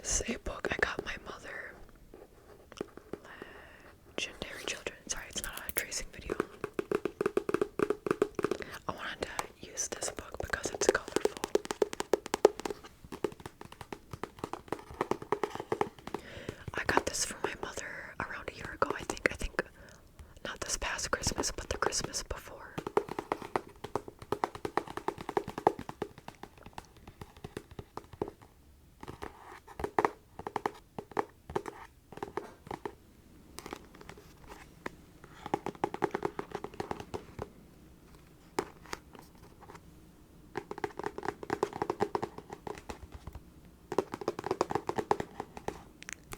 This is a book I got my mother. Legendary Children. Sorry, it's not a tracing video. I wanted to use this book because it's colorful. I got this from my mother around a year ago, I think not this past Christmas, but the Christmas before.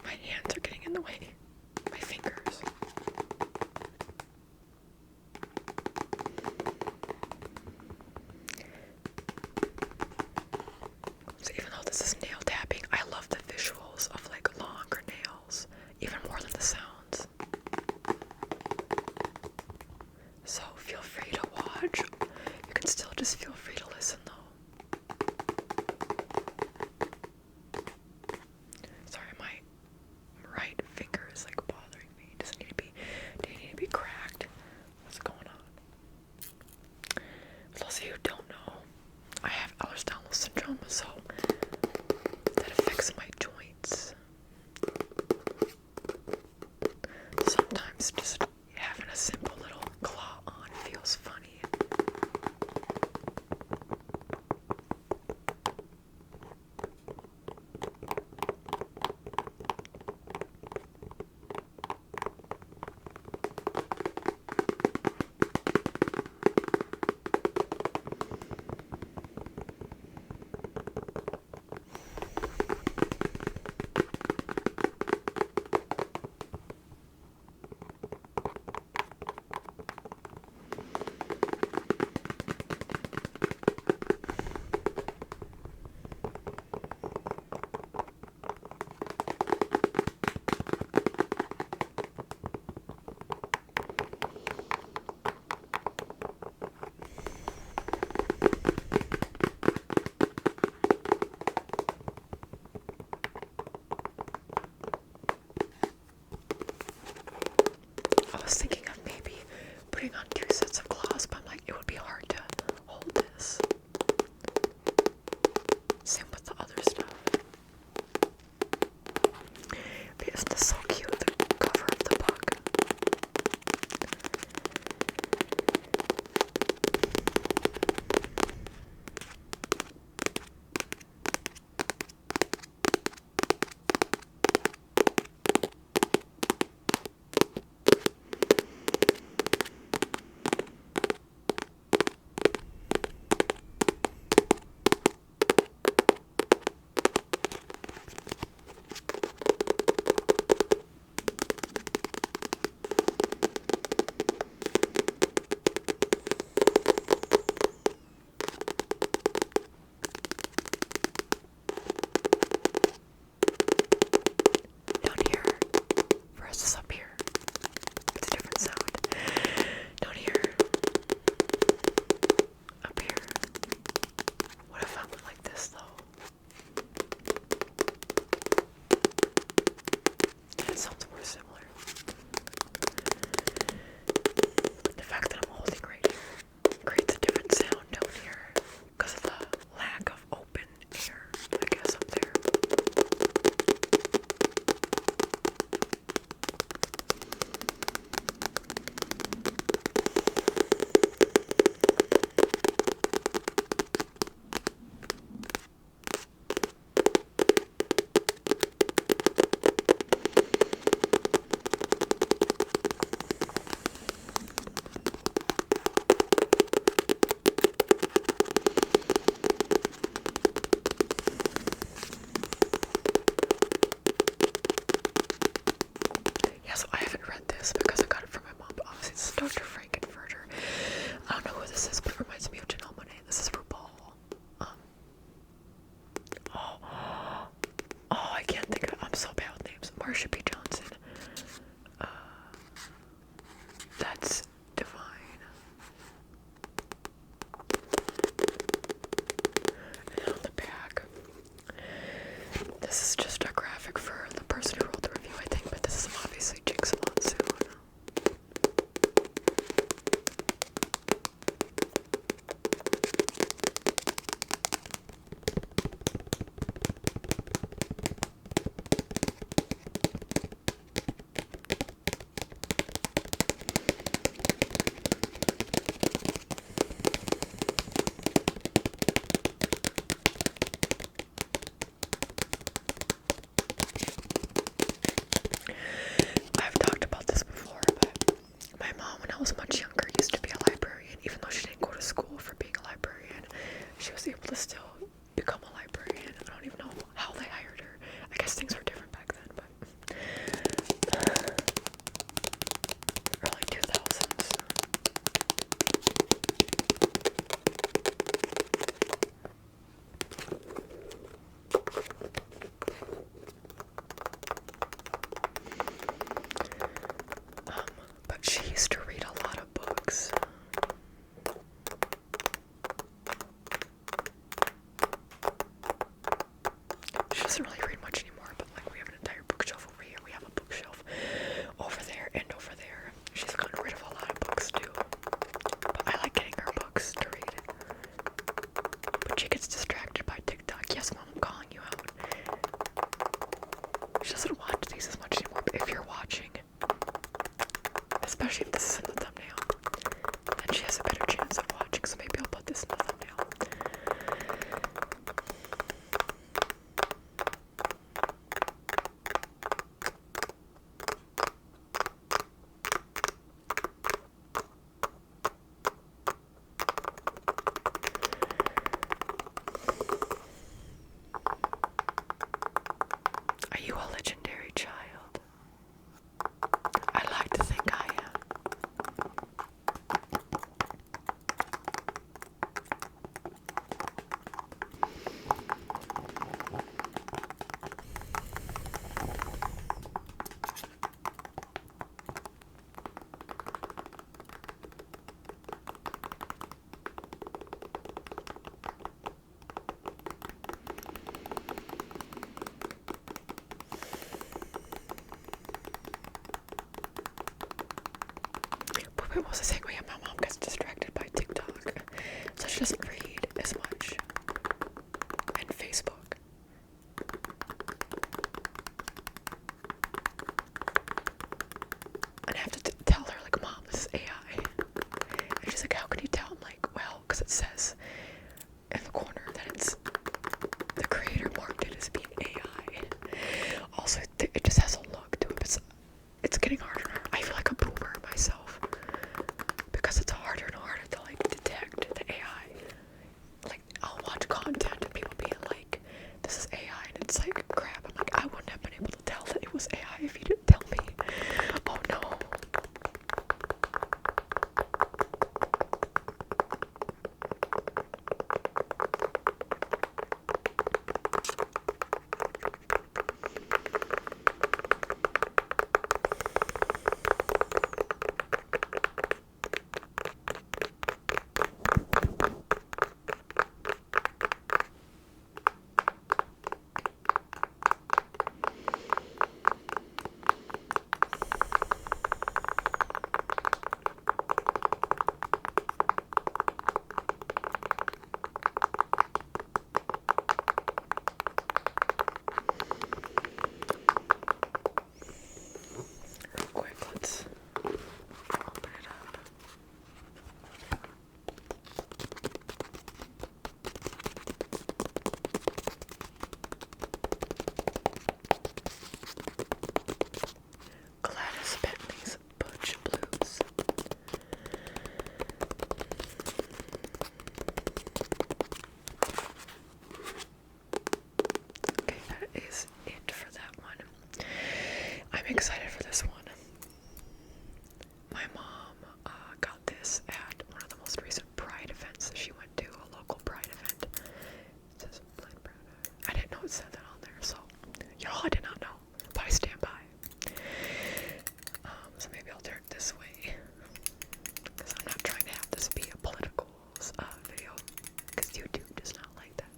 My hands are getting in the way. My fingers. So even though this is nail tapping, I love the visuals of like longer nails, even more than the sounds. So feel free to watch. You can still just feel free to listen though. Sorry, my right finger is like bothering me. Does it need to be cracked? What's going on? For those of you who don't know, I have Ehlers-Danlos syndrome, so that affects my joints. Sometimes just having a simple little claw on feels funny. I was thinking of maybe putting on 2 sets of claws, but I'm like, it would be hard to hold this. Same with the other stuff. But isn't this so cute, the cover of the book? Down here, versus up here. It's a different sound. Down here. Up here. What if I went like this though? It sounds more similar. The fact that I'm holding right here creates a different sound down here because of the lack of open air, I guess, up there. Yeah, so I haven't read this because I got it from my mom, but obviously it's Dr. Frankenfurter. I don't know who this is, but it reminds me of Janelle Monáe. This is for Paul. I can't think of it. I'm so bad with names. Marsha P. Johnson. That's divine. And on the back, this is just a She used to read a lot of books. She doesn't really read much anymore, but like we have an entire bookshelf over here. We have a bookshelf over there and over there. She's gotten rid of a lot of books too. But I like getting her books to read. But she gets distracted by TikTok. Yes, Mom, I'm calling you out. She doesn't watch these as much anymore, but if you're watching, especially if this is in the thumbnail, then she has a better chance of watching, so maybe I'll put this in the thumbnail. Are you a legendary child? I like to think I am. But what was I saying? Oh yeah, my mom gets distracted by TikTok, so she doesn't read as much. And Facebook. And I have to tell her, like, Mom, this is AI. And she's like, how can you tell? I'm like, well, because it says in the corner that it's the creator marked it as being AI. Also, it just has a look to it. It's getting harder and harder. I feel like a boomer myself because it's harder and harder to like detect the AI. Like, I'll watch content and people being like, this is AI, and it's like, crap. I'm like, I wouldn't have been able to tell that it was AI if you didn't tell me. Oh no. Real quick, let's open it up. Gladys Bentley's Butch Blues. Okay, that is it for that one. I'm excited for this one. My mom got this at one of the most recent Pride events she went to, a local Pride event. It says Planned Parenthood. I didn't know it said that on there, so y'all, I did not know, but I stand by. So maybe I'll turn it this way, because I'm not trying to have this be a political video, because YouTube does not like that.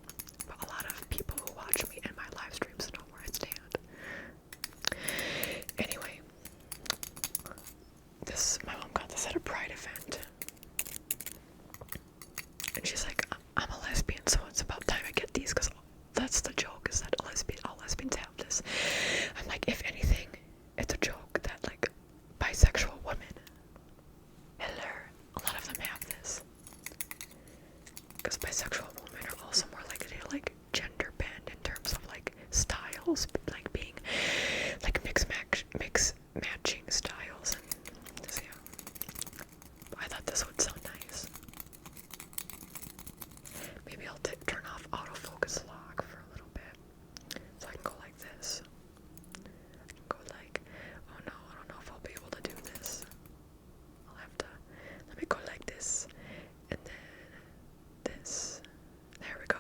But a lot of people who watch me in my live streams know where I stand. Anyway, my mom got this at a Pride event, and she's like, I'm a lesbian, so it's about time I get these, because that's the joke, is that all lesbians have this. I'm like, if anything, it's a joke that like bisexual women, Hitler, a lot of them have this, because bisexual women are also more likely to like gender bend in terms of like styles, like being like mix matching styles, and this, yeah. I thought this would sound nice. Maybe I'll turn off autofocus lock for a little bit, so I can go like this. I can go like, oh no, I don't know if I'll be able to do this. I'll have to, let me go like this, and then this. There we go.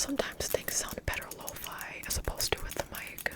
sometimes things sound better lo-fi as opposed to with the mic.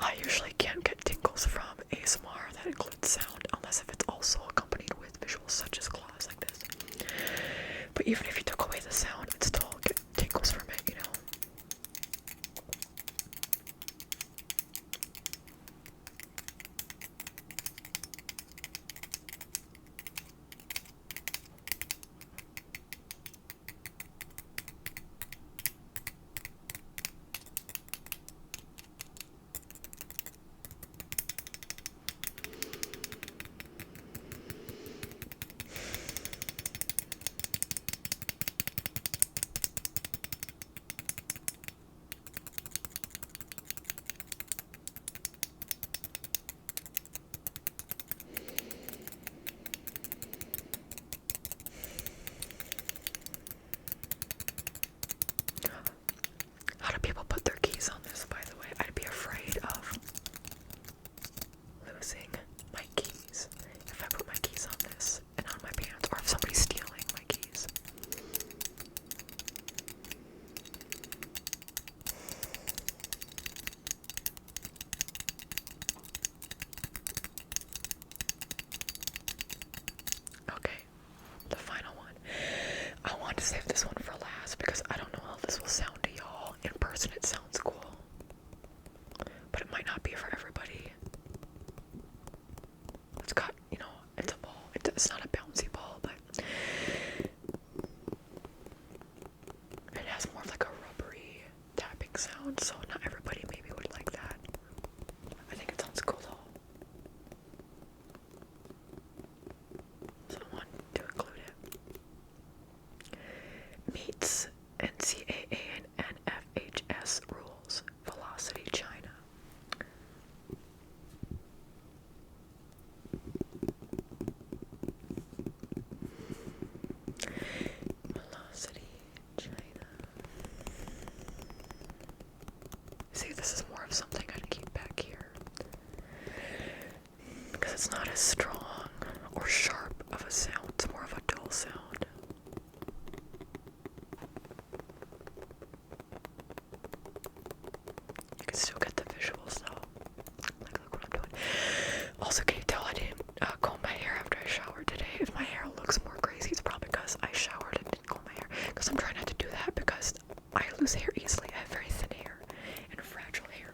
I usually can't get tingles from ASMR that includes sound unless if it's also accompanied with visuals such as claws like this. But even if you took away the sound, I'd still get tingles from it, you know? How do people put their keys on this, by the way? I'd be afraid of losing my keys if I put my keys on this and on my pants, or if somebody's stealing my keys. Okay, the final one. I want to save this one for last because I don't know how this will sound to y'all. In person it sounds cool, but it might not be for everybody. It's got, you know, it's a ball. It's not a bouncy ball, but it has more of like a rubbery tapping sound, so not everybody maybe would like that. I think it sounds cool though. So I want to include it. Meets 𝒐𝒂𝒎 and 𝒓𝒆 rules. Velocity China. Velocity China. See, this is more of something I'd keep back here because it's not as strong or sharp of a sound. It's more of a dull sound. You can still get the visuals though. Like, look what I'm doing. Also, can you tell I didn't comb my hair after I showered today? If my hair looks more crazy, it's probably because I showered and didn't comb my hair. Because I'm trying not to do that because I lose hair easily. I have very thin hair and fragile hair.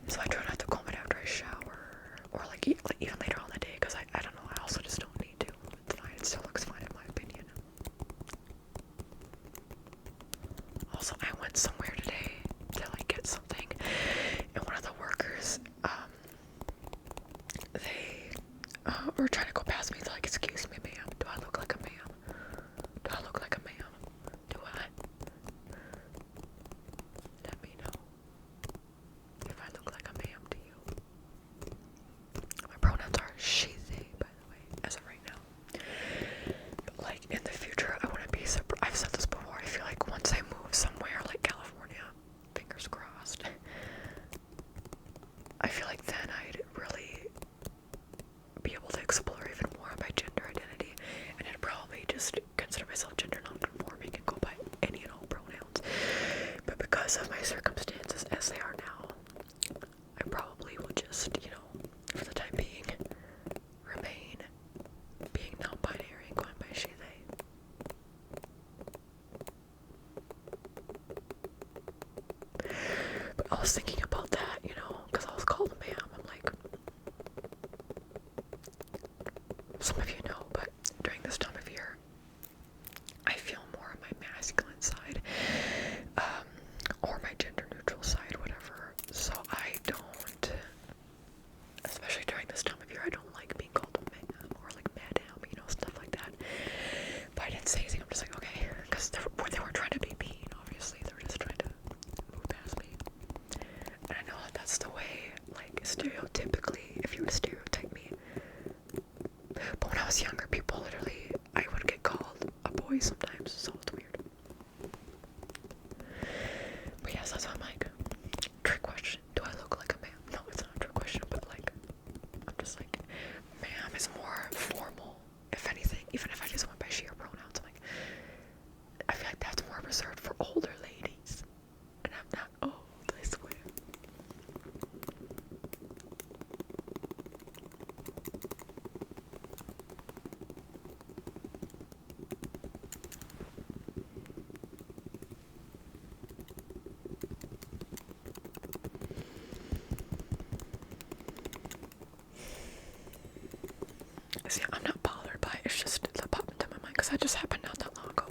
So I try not to comb it after I shower. Or like even later on in the day because I don't know. I also just don't need to. It's fine. It still looks fine in my opinion. Also, I went somewhere today to like get something, and one of the workers, they were trying to go past me. They're like, "Excuse me, ma'am. Do I look like a ma'am? Do I look like a ma'am? Do I? Let me know if I look like a ma'am to you." My pronouns are she, they, by the way, as of right now. But like in the future, I wouldn't be surprised. I've said this before. I feel like once I move somewhere like California, fingers crossed, I feel like then I'd really be able to explore even more my gender identity, and I'd probably just consider myself gender non-conforming and go by any and all pronouns. But because of my circumstances as they are now, I probably will just, you know, for the time being, remain being non-binary and going by she, they. But I was thinking about that, you know, because I was called a ma'am. I'm like, some of you know, but during this time of year, I feel more on my masculine side, or my gender neutral side, whatever. So I don't, especially during this time of year, I don't like being called a ma'am or like madam, you know, stuff like that. But I didn't say anything. I'm just like, okay, because they weren't trying to be mean, obviously. They were just trying to move past me. And I know that that's the way, like, stereotypically, if you were to stereotype me. But when I was younger, people literally, I would get called a boy sometimes, so it's weird. But yes, that's why I'm like, trick question, do I look like a ma'am? No, it's not a trick question, but like, I'm just like, ma'am is more formal, if anything, even if I just went by she or pronouns. I'm like, I feel like that's more reserved for older ladies, and I'm not old, I swear. that just happened not that long ago.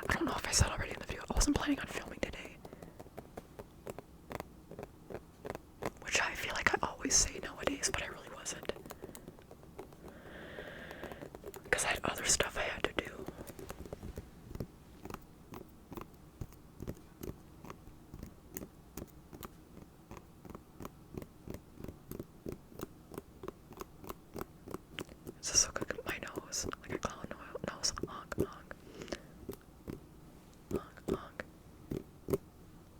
I don't know if I said already in the video, I wasn't planning on filming today. Which I feel like I always say nowadays, but I really wasn't. Because I had other stuff I had to do. This is so good at my nose, like a clown nose. Honk, honk. Honk, honk.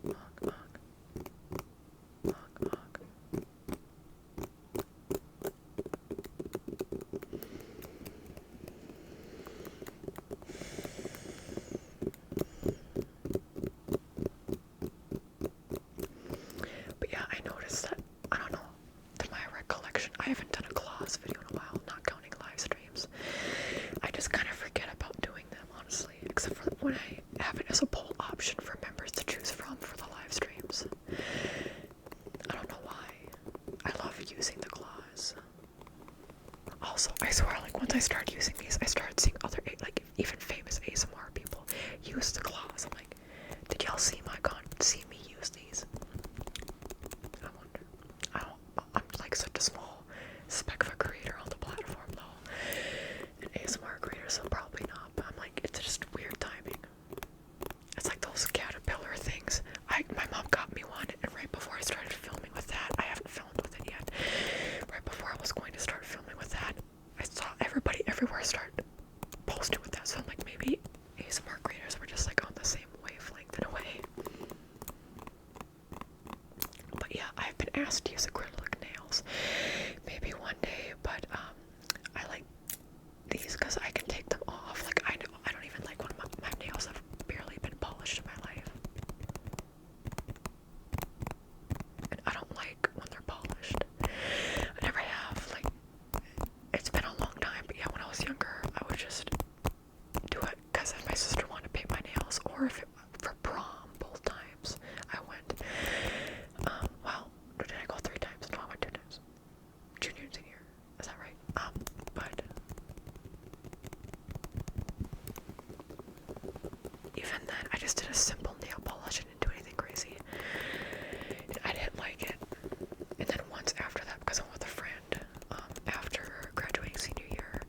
Honk, honk. Honk, honk. But yeah, I noticed that, I don't know, to my recollection, I haven't done a 𝒂𝒂𝒄𝒄 video in a while, not counting live streams. I just kind of forget about doing them, honestly, except for when I have it as a poll option for members to choose from for the live streams. I don't know why. I love using the 𝒂𝒂𝒄𝒄. Also, I swear, like, once I started using these, I started seeing other, like, even famous ASMR people use the 𝒂𝒂𝒄𝒄. I'm like, did y'all see me use these? I wonder. I'm like such a small speck of a creator on the platform, though. An ASMR creator, so probably not, but I'm like, it's just weird timing. It's like those caterpillar things. My mom got me one, and right before I started filming with that, I haven't filmed with it yet. Right before I was going to start filming with that, I saw everybody everywhere start posting with that, so I'm like, maybe ASMR creators were just like on the same wavelength in a way. But yeah, I've been asked to use acrylic nails. Maybe one day, but I like these because I can take them off. Like, I don't even like when my nails have barely been polished in my life. And I don't like when they're polished. I never have, like, it's been a long time, but yeah, when I was younger, I would just do it because if my sister wanted to paint my nails, or if it for prom, both times I went. Well, did I go 3 times? No, I went 2 times. Junior and senior, is that right? But even then, I just did a simple nail polish. I didn't do anything crazy. And I didn't like it. And then once after that, because I went with a friend, after graduating senior year,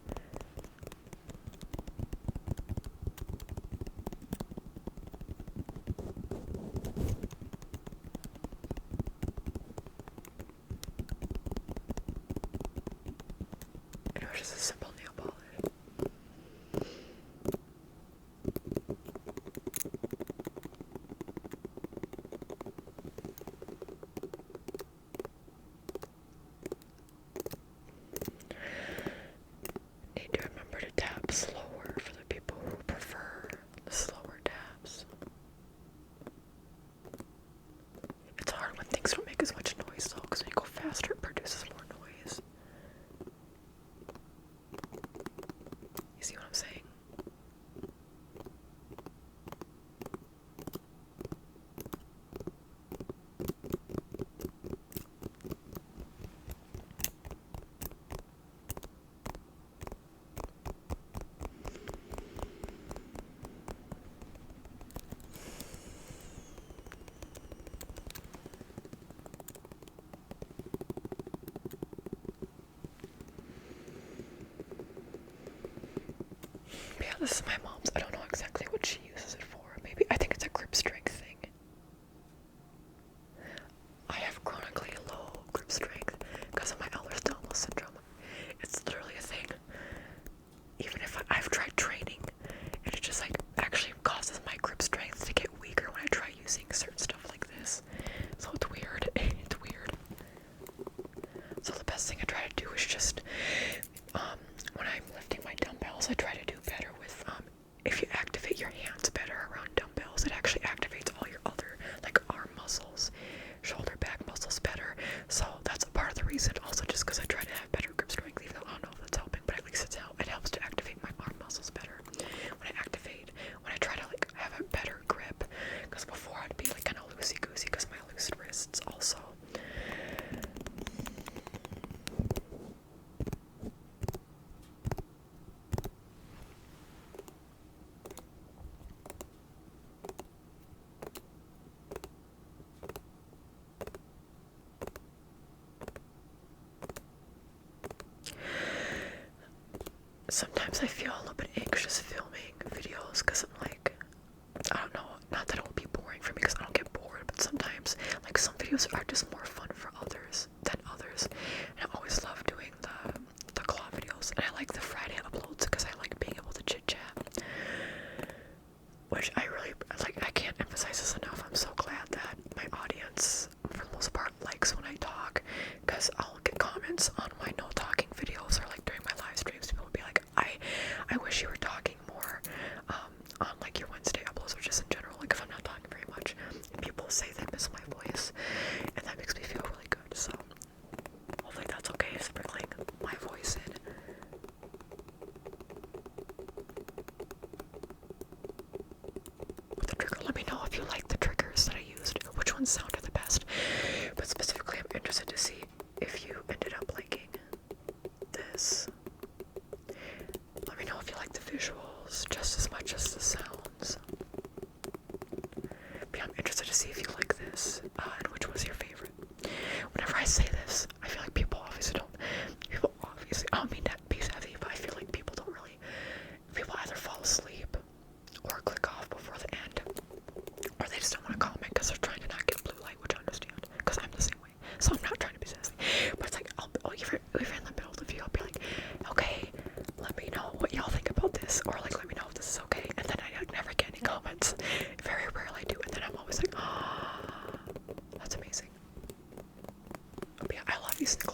and it was just a simple nail polish. Need to remember to tap slower for the people who prefer the slower taps. It's hard when things don't make as much noise though, because when you go faster it produces more noise. You see what I'm saying? But yeah, this is my mom's. I don't know exactly what she uses it for. Maybe, I think it's a grip strength thing. I have chronically low grip strength because of my Ehlers-Danlos syndrome. It's literally a thing. Even if I've tried training, and it just like actually causes my grip strength to get weaker when I try using certain stuff like this. So it's weird. It's weird. So the best thing I try to do is just, when I'm lifting my dumbbells, I try to do better with, if you activate your hands better around dumbbells, it actually activates all your other, like, arm muscles, shoulder back muscles better. So that's a part of the reason, also just because I try to have better grip strength, even though I don't know if that's helping, but at least it helps to activate my arm muscles better. When I try to, like, have a better grip, because before I'd be, like, kind of loosey-goosey because of my loose wrists also. sometimes I feel a little bit anxious filming videos because I'm like, I don't know, not that it will be boring for me because I don't get bored, but sometimes like some videos are just more fun for others than others. And I always love doing the claw videos, and I like the Friday uploads because I like being able to chit chat, which I really like. I can't emphasize this enough. I'm so glad that my audience, for the most part, likes when I talk, because I'll get comments on my no talking videos, or like during my live streams, people will be like, I wish you were talking more on like your Wednesday uploads, or just in general, like if I'm not talking very much, and people say they miss my voice, and that makes me feel really good. So hopefully that's okay, sprinkling my voice in. With the trigger, let me know if you like the triggers that I used, which ones sounded the best. But specifically, I'm interested to see if you ended up liking this. Let me know if you like the visuals just as much as the sounds. But yeah, I'm interested to see if you like this, and which was your favorite. Whenever I say this, I feel like people obviously, I don't mean that be heavy, but I feel like people either fall asleep or click off before the end, or they just don't want to comment because they're trying to not get blue light, which I understand, because I'm the same way. So I'm not trying to be sassy, but it's like, I'll even in the middle of the video, I'll be like, okay, let me know what y'all think about this, or like, let me know if this is okay, and then I never get any comments. Very rarely do, and then I'm always like, oh, that's amazing. But yeah, I love using the